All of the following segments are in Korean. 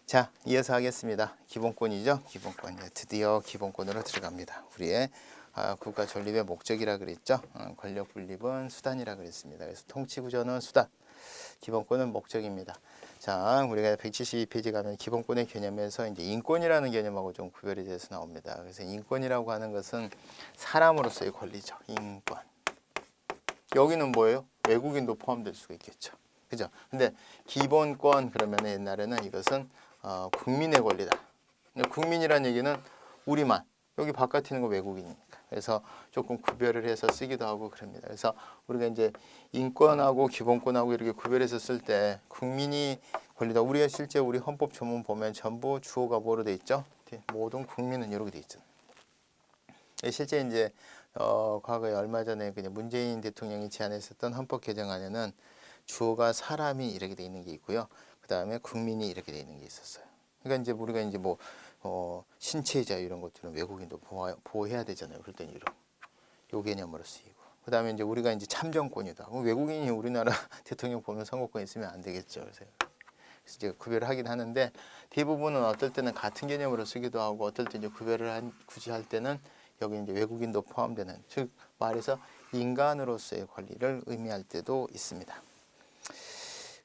자, 이어서 하겠습니다. 기본권이죠. 기본권. 드디어 기본권으로 들어갑니다. 우리의 국가 존립의 목적이라 그랬죠. 권력 분립은 수단이라 그랬습니다. 그래서 통치 구조는 수단, 기본권은 목적입니다. 자, 우리가 172페이지 가면 기본권의 개념에서 이제 인권이라는 개념하고 좀 구별이 돼서 나옵니다. 그래서 인권이라고 하는 것은 사람으로서의 권리죠. 인권. 여기는 뭐예요? 외국인도 포함될 수가 있겠죠. 그죠? 근데 기본권 그러면 옛날에는 이것은 국민의 권리다. 국민이란 얘기는 우리만, 여기 바깥에 있는 거 외국인이니까. 그래서 조금 구별을 해서 쓰기도 하고 그럽니다. 그래서 우리가 이제 인권하고 기본권하고 이렇게 구별해서 쓸 때 국민이 권리다. 우리가 실제 우리 헌법 조문 보면 전부 주어가 뭐로 돼 있죠? 모든 국민은 이렇게 돼 있죠. 실제 이제 과거에 얼마 전에 그냥 문재인 대통령이 제안했었던 헌법 개정안에는 주어가 사람이 이렇게 돼 있는 게 있고요. 그 다음에 국민이 이렇게 돼 있는 게 있었어요. 그러니까 이제 우리가 이제 뭐 신체의 자유 이런 것들은 외국인도 보호해야 되잖아요. 그럴 때는 요 개념으로 쓰이고. 그 다음에 이제 우리가 이제 참정권이다. 외국인이 우리나라 대통령 보면 선거권 있으면 안 되겠죠. 그래서 이제 구별을 하긴 하는데 대부분은 어떨 때는 같은 개념으로 쓰기도 하고 어떨 때 이제 구별을 굳이 할 때는 여기 이제 외국인도 포함되는, 즉 말해서 인간으로서의 권리를 의미할 때도 있습니다.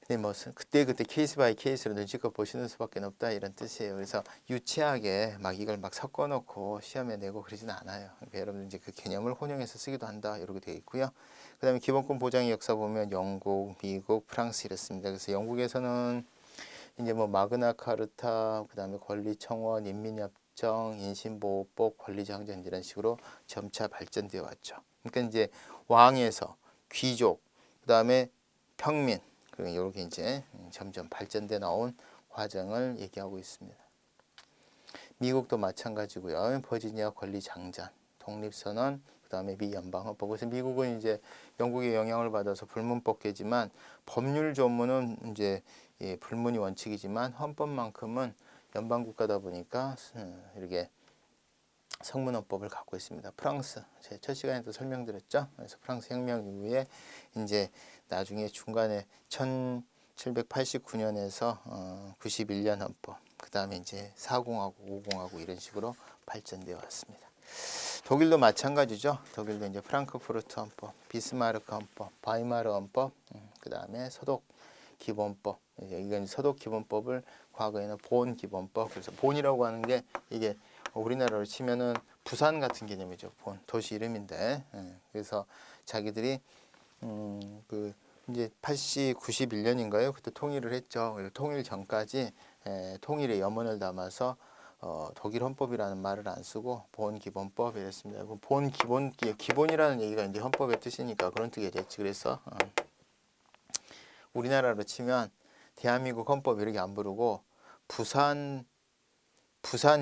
근데 뭐 그때 케이스 바이 케이스로 눈치껏 보시는 수밖에 없다 이런 뜻이에요. 그래서 유치하게 막 이걸 막 섞어놓고 시험에 내고 그러진 않아요. 그러니까 여러분 이제 그 개념을 혼용해서 쓰기도 한다 이렇게 되어 있고요. 그다음에 기본권 보장의 역사 보면 영국, 미국, 프랑스 이렇습니다. 그래서 영국에서는 이제 뭐 마그나 카르타, 그다음에 권리청원, 인민협정, 인신보호법, 권리장전 이런 식으로 점차 발전되어 왔죠. 그러니까 이제 왕에서 귀족, 그다음에 평민, 그리고 이렇게 이제 점점 발전돼 나온 과정을 얘기하고 있습니다. 미국도 마찬가지고요. 버지니아 권리장전, 독립선언, 그다음에 미연방헌법. 그래서 미국은 이제 영국의 영향을 받아서 불문법계지만 법률 조문은 이제 불문이 원칙이지만 헌법만큼은 연방국가다 보니까 이렇게 성문헌법을 갖고 있습니다. 프랑스, 제 첫 시간에도 설명드렸죠. 그래서 프랑스 혁명 이후에 이제 나중에 중간에 1789년에서 91년 헌법, 그 다음에 이제 40하고 50하고 이런 식으로 발전되어 왔습니다. 독일도 마찬가지죠. 독일도 이제 프랑크푸르트 헌법, 비스마르크 헌법, 바이마르 헌법, 그 다음에 서독 기본법. 이건 서독 기본법을 과거에는 본 기본법. 그래서 본이라고 하는 게 이게 우리나라로 치면은 부산 같은 개념이죠. 본 도시 이름인데. 그래서 자기들이 그 이제 91년인가요? 그때 통일을 했죠. 통일 전까지 통일의 염원을 담아서 독일 헌법이라는 말을 안 쓰고 본 기본법 이랬습니다. 본 기본이라는 얘기가 이제 헌법의 뜻이니까 그런 뜻이겠지. 그래서 우리나라로 치면 대한민국 헌법 이렇게 안 부르고 부산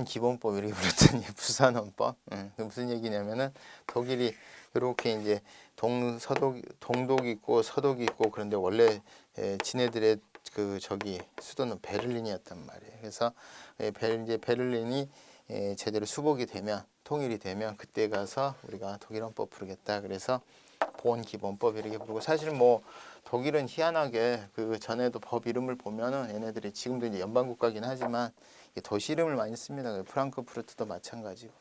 기본법 이렇게 부르더니 부산 헌법. 무슨 얘기냐면은 독일이 이렇게 이제 동독이 있고 서독이 있고 그런데 원래 지네들의 그 수도는 베를린이었단 말이에요. 그래서 이제 베를린이 제대로 수복이 되면 통일이 되면 그때 가서 우리가 독일 헌법 부르겠다. 그래서 본 기본법 이렇게 부르고 사실 뭐 독일은 희한하게 그 전에도 법 이름을 보면은 얘네들이 지금도 이제 연방국가긴 하지만 도시 이름을 많이 씁니다. 프랑크푸르트도 마찬가지고.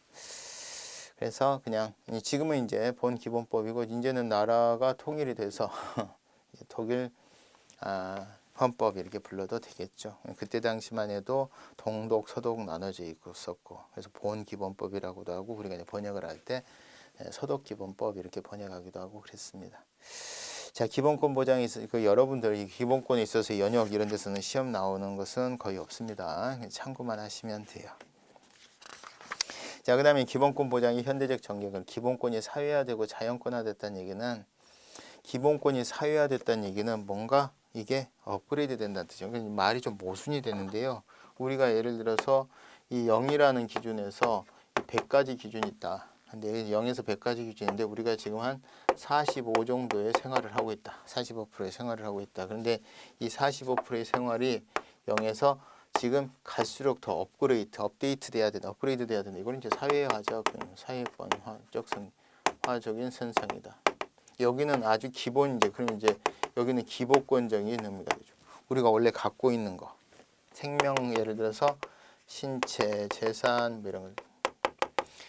그래서 그냥 지금은 이제 본 기본법이고 이제는 나라가 통일이 돼서 독일 헌법 이렇게 불러도 되겠죠. 그때 당시만 해도 동독, 서독 나눠져 있었고 그래서 본 기본법이라고도 하고 우리가 이제 번역을 할 때 서독 기본법 이렇게 번역하기도 하고 그랬습니다. 자, 기본권 보장이 있어 여러분들 이 기본권에 있어서 연역 이런 데서는 시험 나오는 것은 거의 없습니다. 참고만 하시면 돼요. 자, 그다음에 기본권 보장이 현대적 전개가 기본권이 사회화되고 자연권화됐다는 얘기는 기본권이 사회화됐다는 얘기는 뭔가 이게 업그레이드 된다는 뜻이죠. 말이 좀 모순이 되는데요. 우리가 예를 들어서 이 0이라는 기준에서 100가지 기준이 있다. 근데 0에서 100가지 기준인데 우리가 지금 한 45 정도의 생활을 하고 있다. 45%의 생활을 하고 있다. 그런데 이 45%의 생활이 0에서 지금 갈수록 더 업데이트 돼야 된다. 업그레이드 돼야 된다. 이걸 이제 사회화적, 사회권화적인 선상이다. 여기는 아주 기본 그럼 이제 여기는 기본권적인 의미가 되죠. 우리가 원래 갖고 있는 거. 생명 예를 들어서 신체, 재산 뭐 이런 걸